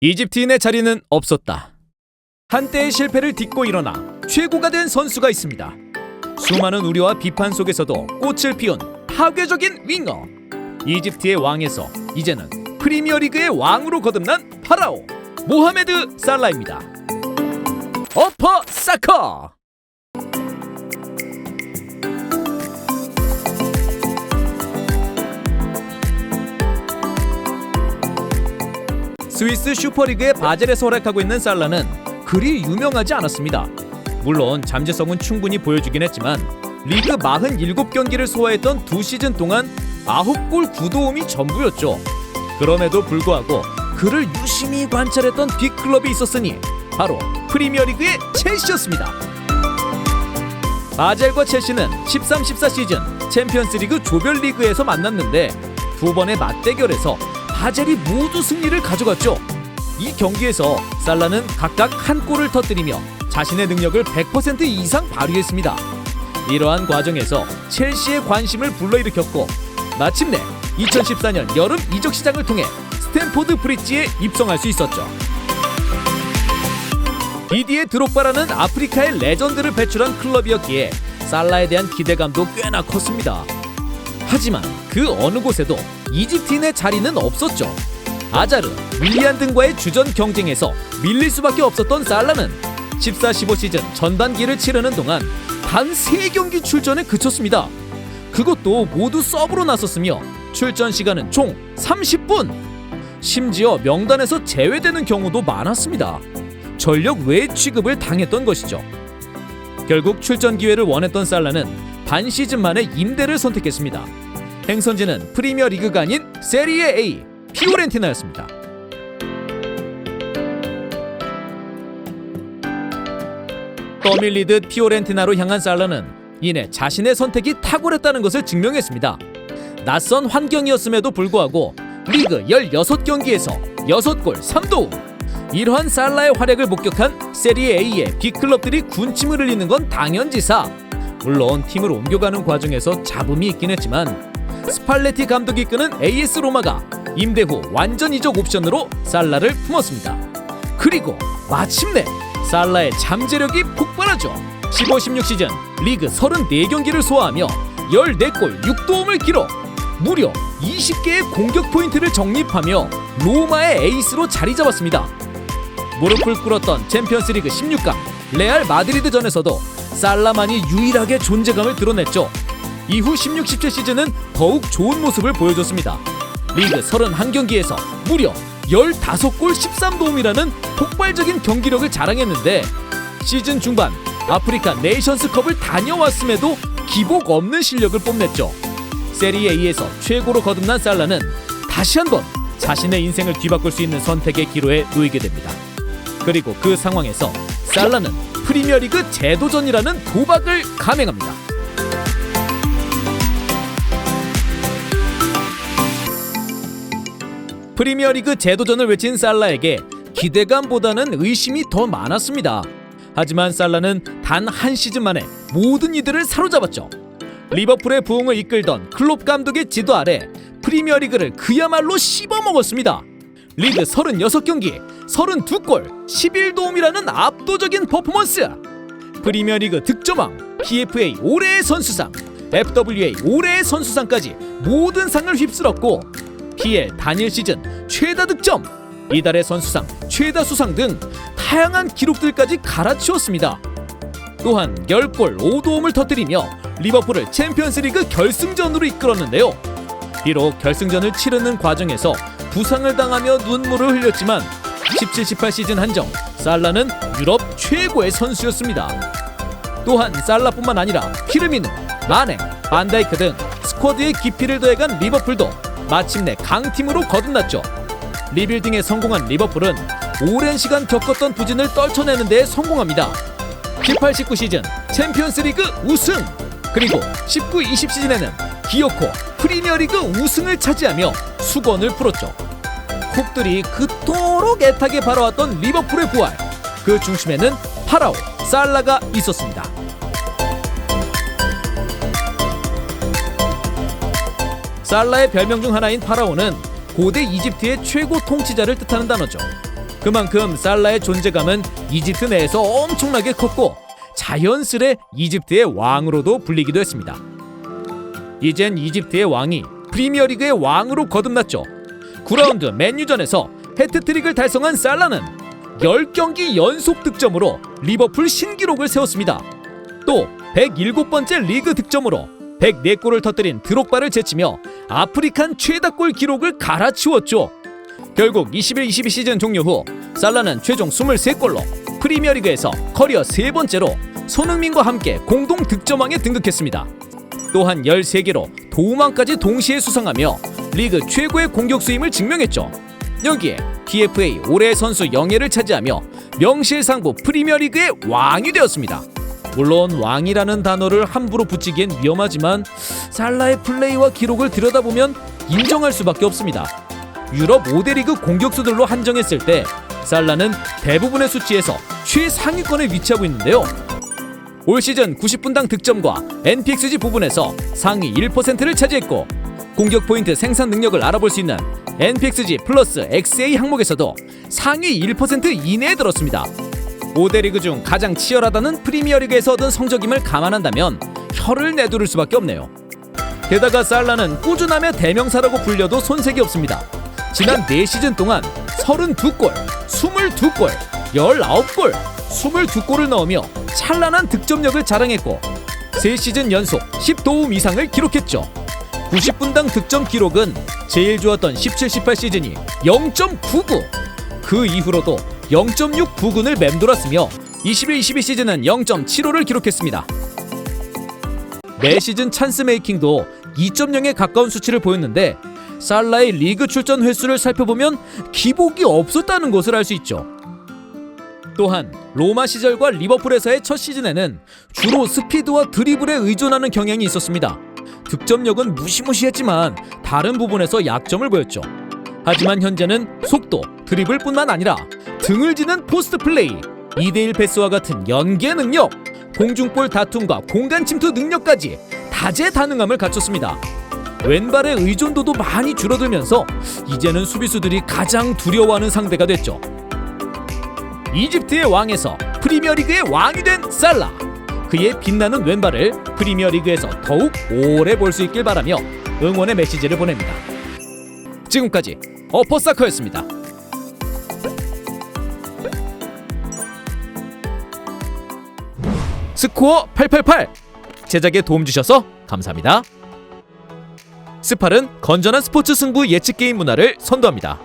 이집트인의 자리는 없었다. 한때의 실패를 딛고 일어나 최고가 된 선수가 있습니다. 수많은 우려와 비판 속에서도 꽃을 피운 파괴적인 윙어. 이집트의 왕에서 이제는 프리미어리그의 왕으로 거듭난 파라오 모하메드 살라입니다. 어퍼 사커! 스위스 슈퍼리그의 바젤에서 활약하고 있는 살라는 그리 유명하지 않았습니다. 물론 잠재성은 충분히 보여주긴 했지만 리그 47경기를 소화했던 2시즌 동안 9골 9도움이 전부였죠. 그럼에도 불구하고 그를 유심히 관찰했던 빅클럽이 있었으니 바로 프리미어리그의 첼시였습니다. 바젤과 첼시는 13-14 시즌 챔피언스리그 조별리그에서 만났는데 두 번의 맞대결에서 바젤이 모두 승리를 가져갔죠. 이 경기에서 살라는 각각 한 골을 터뜨리며 자신의 능력을 100% 이상 발휘했습니다. 이러한 과정에서 첼시의 관심을 불러일으켰고 마침내 2014년 여름 이적 시장을 통해 스탠포드 브리지에 입성할 수 있었죠. 디디에 드록바라는 아프리카의 레전드를 배출한 클럽이었기에 살라에 대한 기대감도 꽤나 컸습니다. 하지만 그 어느 곳에도 이집트인의 자리는 없었죠. 아자르, 윌리안 등과의 주전 경쟁에서 밀릴 수밖에 없었던 살라는 14-15 시즌 전반기를 치르는 동안 단 3경기 출전에 그쳤습니다. 그것도 모두 서브로 나섰으며 출전 시간은 총 30분! 심지어 명단에서 제외되는 경우도 많았습니다. 전력 외 취급을 당했던 것이죠. 결국 출전 기회를 원했던 살라는 반 시즌 만에 임대를 선택했습니다. 행선지는 프리미어 리그가 아닌 세리에 A, 피오렌티나였습니다. 떠밀리듯 피오렌티나로 향한 살라는 이내 자신의 선택이 탁월했다는 것을 증명했습니다. 낯선 환경이었음에도 불구하고 리그 16경기에서 6골 3도움. 이러한 살라의 활약을 목격한 세리에 A의 빅클럽들이 군침을 흘리는 건 당연지사. 물론 팀을 옮겨가는 과정에서 잡음이 있긴 했지만 스팔레티 감독이 이끄는 AS 로마가 임대 후 완전 이적 옵션으로 살라를 품었습니다. 그리고 마침내 살라의 잠재력이 폭발하죠. 15-16 시즌 리그 34경기를 소화하며 14골 6도움을 기록. 무려 20개의 공격 포인트를 적립하며 로마의 에이스로 자리 잡았습니다. 무릎을 꿇었던 챔피언스리그 16강 레알 마드리드전에서도 살라만이 유일하게 존재감을 드러냈죠. 이후 16-17 시즌은 더욱 좋은 모습을 보여줬습니다. 리그 31경기에서 무려 15골 13도움이라는 폭발적인 경기력을 자랑했는데 시즌 중반 아프리카 네이션스컵을 다녀왔음에도 기복 없는 실력을 뽐냈죠. 세리에 A에서 최고로 거듭난 살라는 다시 한번 자신의 인생을 뒤바꿀 수 있는 선택의 기로에 놓이게 됩니다. 그리고 그 상황에서 살라는 프리미어리그 재도전이라는 도박을 감행합니다. 프리미어리그 재도전을 외친 살라에게 기대감보다는 의심이 더 많았습니다. 하지만 살라는 단 한 시즌 만에 모든 이들을 사로잡았죠. 리버풀의 부흥을 이끌던 클롭 감독의 지도 아래 프리미어리그를 그야말로 씹어먹었습니다. 리그 36경기 32골 11도움이라는 압도적인 퍼포먼스. 프리미어리그 득점왕, PFA 올해의 선수상, FWA 올해의 선수상까지 모든 상을 휩쓸었고 PL 단일 시즌 최다 득점, 이달의 선수상 최다 수상 등 다양한 기록들까지 갈아치웠습니다. 또한 10골 5도움을 터뜨리며 리버풀을 챔피언스리그 결승전으로 이끌었는데요. 비록 결승전을 치르는 과정에서 부상을 당하며 눈물을 흘렸지만 17-18 시즌 한정 살라는 유럽 최고의 선수였습니다. 또한 살라뿐만 아니라 피르미누, 마네, 반다이크 등 스쿼드의 깊이를 더해간 리버풀도 마침내 강팀으로 거듭났죠. 리빌딩에 성공한 리버풀은 오랜 시간 겪었던 부진을 떨쳐내는 데 성공합니다. 18-19 시즌 챔피언스리그 우승, 그리고 19-20 시즌에는 기어코 프리미어리그 우승을 차지하며 수건을 풀었죠. 콕들이 그토록 애타게 바라왔던 리버풀의 부활, 그 중심에는 파라오 살라가 있었습니다. 살라의 별명 중 하나인 파라오는 고대 이집트의 최고 통치자를 뜻하는 단어죠. 그만큼 살라의 존재감은 이집트 내에서 엄청나게 컸고 자연스레 이집트의 왕으로도 불리기도 했습니다. 이젠 이집트의 왕이 프리미어리그의 왕으로 거듭났죠. 9라운드 맨유전에서 해트트릭을 달성한 살라는 10경기 연속 득점으로 리버풀 신기록을 세웠습니다. 또 107번째 리그 득점으로 104골을 터뜨린 드록바를 제치며 아프리칸 최다골 기록을 갈아치웠죠. 결국 21-22 시즌 종료 후 살라는 최종 23골로 프리미어리그에서 커리어 3번째로 손흥민과 함께 공동 득점왕에 등극했습니다. 또한 13개로 도움왕까지 동시에 수상하며 리그 최고의 공격수임을 증명했죠. 여기에 PFA 올해의 선수 영예를 차지하며 명실상부 프리미어리그의 왕이 되었습니다. 물론 왕이라는 단어를 함부로 붙이기엔 위험하지만 살라의 플레이와 기록을 들여다보면 인정할 수밖에 없습니다. 유럽 5대 리그 공격수들로 한정했을 때 살라는 대부분의 수치에서 최상위권에 위치하고 있는데요. 올 시즌 90분당 득점과 NPXG 부분에서 상위 1%를 차지했고 공격 포인트 생산 능력을 알아볼 수 있는 NPXG 플러스 XA 항목에서도 상위 1% 이내에 들었습니다. 5대 리그 중 가장 치열하다는 프리미어리그에서 얻은 성적임을 감안한다면 혀를 내두를 수밖에 없네요. 게다가 살라는 꾸준함의 대명사라고 불려도 손색이 없습니다. 지난 4시즌 동안 32골, 22골, 19골, 22골을 넣으며 찬란한 득점력을 자랑했고 3시즌 연속 10도움 이상을 기록했죠. 90분당 득점 기록은 제일 좋았던 17-18 시즌이 0.99, 그 이후로도 0.699를 맴돌았으며 21-22 시즌은 0.75를 기록했습니다. 매 시즌 찬스 메이킹도 2.0에 가까운 수치를 보였는데 살라의 리그 출전 횟수를 살펴보면 기복이 없었다는 것을 알 수 있죠. 또한 로마 시절과 리버풀에서의 첫 시즌에는 주로 스피드와 드리블에 의존하는 경향이 있었습니다. 득점력은 무시무시했지만 다른 부분에서 약점을 보였죠. 하지만 현재는 속도, 드리블뿐만 아니라 등을 지는 포스트 플레이, 2대1 패스와 같은 연계 능력, 공중볼 다툼과 공간 침투 능력까지 다재다능함을 갖췄습니다. 왼발의 의존도도 많이 줄어들면서 이제는 수비수들이 가장 두려워하는 상대가 됐죠. 이집트의 왕에서 프리미어리그의 왕이 된 살라, 그의 빛나는 왼발을 프리미어리그에서 더욱 오래 볼 수 있길 바라며 응원의 메시지를 보냅니다. 지금까지 어퍼사커였습니다. 스코어 888 제작에 도움 주셔서 감사합니다. 스팔은 건전한 스포츠 승부 예측 게임 문화를 선도합니다.